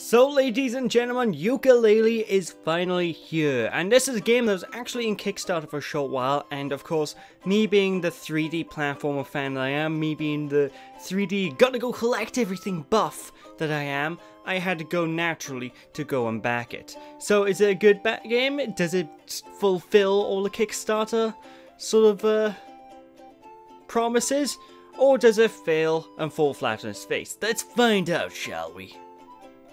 So ladies and gentlemen, Yooka-Laylee is finally here, and this is a game that was actually in Kickstarter for a short while, and of course, me being the 3D platformer fan that I am, me being the 3D gotta go collect everything buff that I am, I had to go naturally to go and back it. So is it a good game? Does it fulfill all the Kickstarter sort of promises? Or does it fail and fall flat on its face? Let's find out, shall we?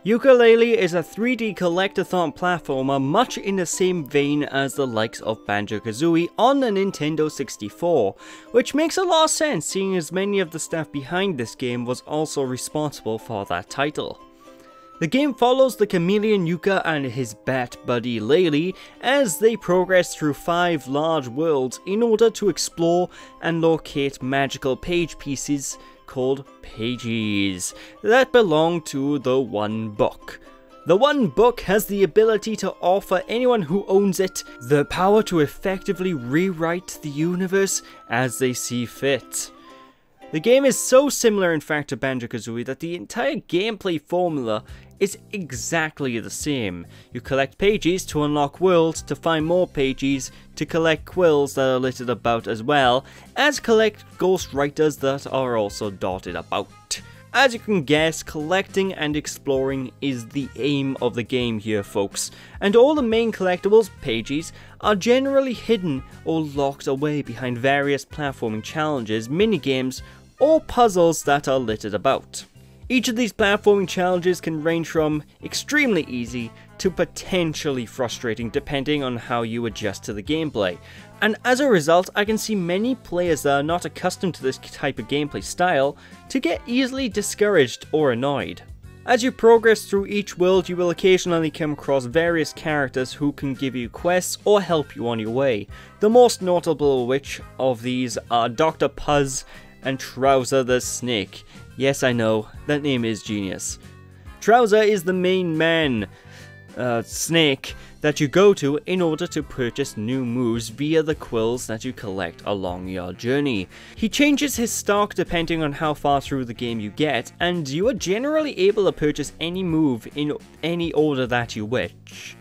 Yooka-Laylee is a 3D collectathon platformer much in the same vein as the likes of Banjo-Kazooie on the Nintendo 64, which makes a lot of sense seeing as many of the staff behind this game was also responsible for that title. The game follows the chameleon Yooka and his bat buddy Laylee as they progress through 5 large worlds in order to explore and locate magical page pieces called pages that belong to the One Book. The One Book has the ability to offer anyone who owns it the power to effectively rewrite the universe as they see fit. The game is so similar in fact to Banjo-Kazooie that the entire gameplay formula is exactly the same. You collect pages to unlock worlds, to find more pages, to collect quills that are littered about as well, as collect ghost writers that are also dotted about. As you can guess, collecting and exploring is the aim of the game here, folks, and all the main collectibles, pages, are generally hidden or locked away behind various platforming challenges, minigames, or puzzles that are littered about. Each of these platforming challenges can range from extremely easy to potentially frustrating depending on how you adjust to the gameplay. And as a result, I can see many players that are not accustomed to this type of gameplay style to get easily discouraged or annoyed. As you progress through each world, you will occasionally come across various characters who can give you quests or help you on your way. The most notable of which of these are Dr. Puzz and Trouser the Snake. Yes, I know, that name is genius. Trouser is the main man, snake, that you go to in order to purchase new moves via the quills that you collect along your journey. He changes his stock depending on how far through the game you get, and you are generally able to purchase any move in any order that you wish,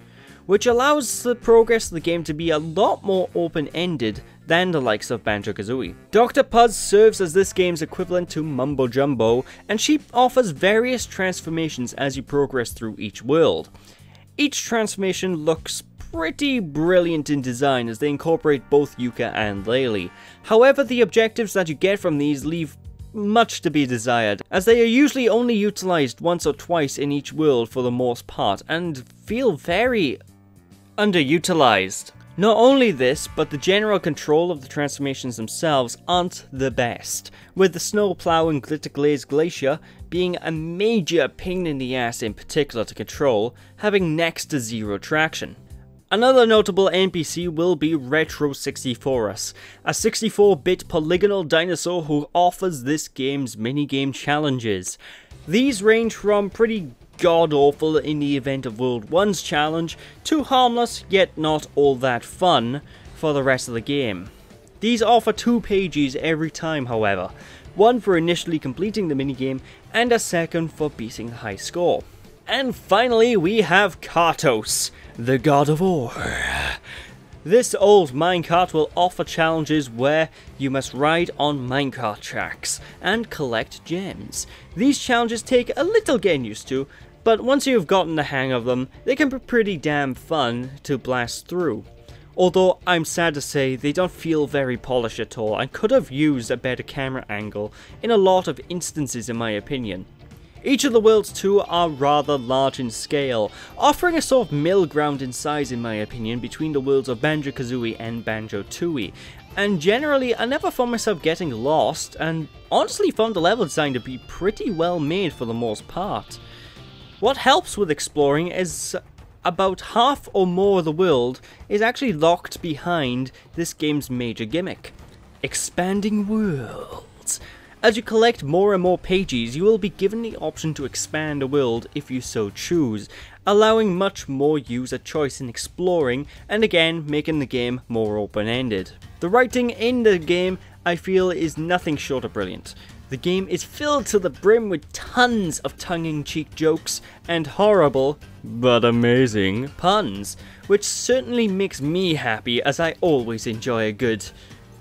which allows the progress of the game to be a lot more open-ended than the likes of Banjo-Kazooie. Dr. Puzz serves as this game's equivalent to Mumbo Jumbo, and she offers various transformations as you progress through each world. Each transformation looks pretty brilliant in design as they incorporate both Yooka and Laylee. However, the objectives that you get from these leave much to be desired, as they are usually only utilized once or twice in each world for the most part, and feel very underutilized. Not only this, but the general control of the transformations themselves aren't the best, with the Snowplow and Glitter Glaze Glacier being a major pain in the ass in particular to control, having next to zero traction. Another notable NPC will be Retro64us, a 64-bit polygonal dinosaur who offers this game's minigame challenges. These range from pretty god-awful in the event of World 1's challenge, to harmless yet not all that fun for the rest of the game. These offer 2 pages every time, however, one for initially completing the minigame and a second for beating the high score. And finally we have Kartos, the god of war. This old minecart will offer challenges where you must ride on minecart tracks and collect gems. These challenges take a little getting used to, but once you've gotten the hang of them, they can be pretty damn fun to blast through. Although I'm sad to say they don't feel very polished at all and could have used a better camera angle in a lot of instances in my opinion. Each of the worlds too are rather large in scale, offering a sort of middle ground in size in my opinion between the worlds of Banjo-Kazooie and Banjo-Tooie, and generally I never found myself getting lost, and honestly found the level design to be pretty well made for the most part. What helps with exploring is about half or more of the world is actually locked behind this game's major gimmick: expanding worlds. As you collect more and more pages, you will be given the option to expand a world if you so choose, allowing much more user choice in exploring, and again making the game more open-ended. The writing in the game I feel is nothing short of brilliant. The game is filled to the brim with tons of tongue-in-cheek jokes and horrible, but amazing, puns, which certainly makes me happy as I always enjoy a good,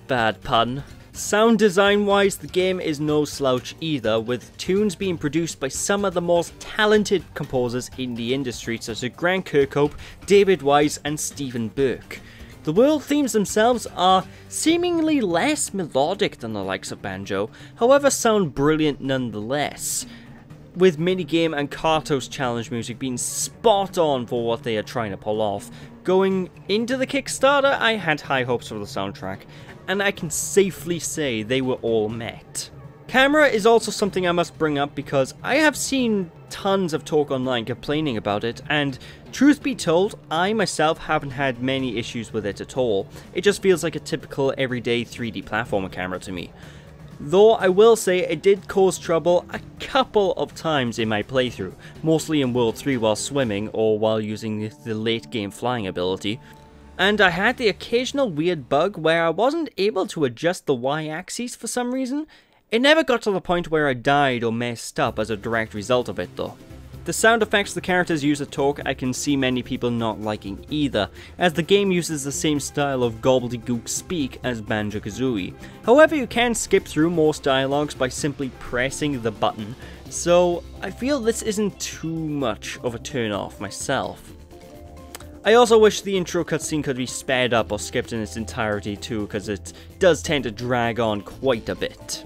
bad pun. Sound design wise, the game is no slouch either, with tunes being produced by some of the most talented composers in the industry such as Grant Kirkhope, David Wise and Stephen Burke. The world themes themselves are seemingly less melodic than the likes of Banjo, however sound brilliant nonetheless, with minigame and Kartos challenge music being spot on for what they are trying to pull off. Going into the Kickstarter, I had high hopes for the soundtrack, and I can safely say they were all met. Camera is also something I must bring up because I have seen tons of talk online complaining about it, and truth be told, I myself haven't had many issues with it at all. It just feels like a typical everyday 3D platformer camera to me. Though I will say it did cause trouble a couple of times in my playthrough, mostly in World 3 while swimming or while using the late game flying ability. And I had the occasional weird bug where I wasn't able to adjust the Y-axis for some reason. It never got to the point where I died or messed up as a direct result of it though. The sound effects the characters use at talk I can see many people not liking either, as the game uses the same style of gobbledygook speak as Banjo-Kazooie. However, you can skip through most dialogues by simply pressing the button, so I feel this isn't too much of a turn off myself. I also wish the intro cutscene could be sped up or skipped in its entirety too, because it does tend to drag on quite a bit.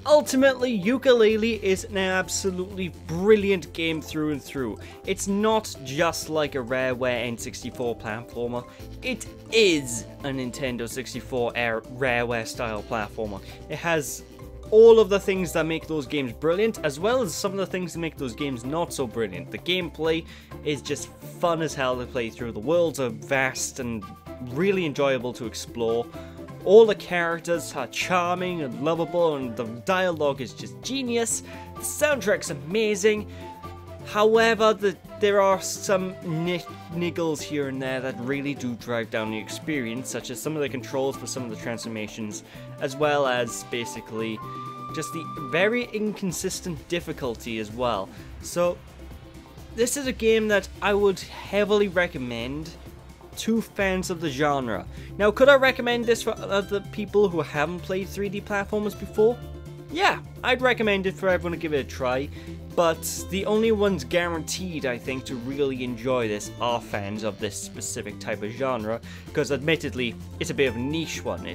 Ultimately, Yooka-Laylee is an absolutely brilliant game through and through. It's not just like a Rareware N64 platformer, it is a Nintendo 64 Rareware style platformer. It has all of the things that make those games brilliant, as well as some of the things that make those games not so brilliant. The gameplay is just fun as hell to play through, the worlds are vast and really enjoyable to explore. All the characters are charming and lovable, and the dialogue is just genius. The soundtrack's amazing. However, there are some niggles here and there that really do drive down the experience, such as some of the controls for some of the transformations, as well as basically just the very inconsistent difficulty as well. So, this is a game that I would heavily recommend to fans of the genre. Now, could I recommend this for other people who haven't played 3D platformers before? Yeah, I'd recommend it for everyone to give it a try, but the only ones guaranteed, I think, to really enjoy this are fans of this specific type of genre, because admittedly, it's a bit of a niche one.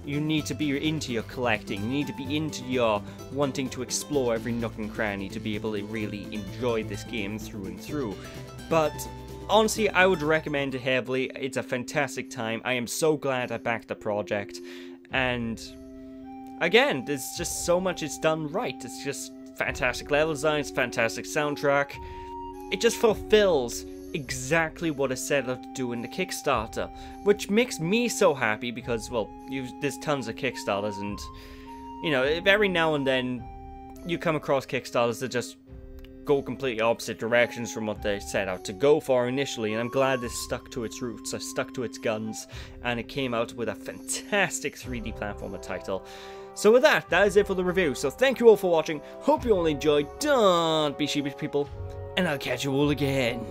You need to be into your collecting, you need to be into your wanting to explore every nook and cranny to be able to really enjoy this game through and through. But honestly, I would recommend it heavily. It's a fantastic time. I am so glad I backed the project, and again, there's just so much it's done right. It's just fantastic level designs, fantastic soundtrack. It just fulfills exactly what it set out to do in the Kickstarter, which makes me so happy because, well, there's tons of Kickstarters, and, you know, every now and then you come across Kickstarters that just go completely opposite directions from what they set out to go for initially, and I'm glad this stuck to its roots, stuck to its guns, and it came out with a fantastic 3D platformer title. So with that is it for the review. So thank you all for watching, hope you all enjoyed, don't be sheepish people, and I'll catch you all again.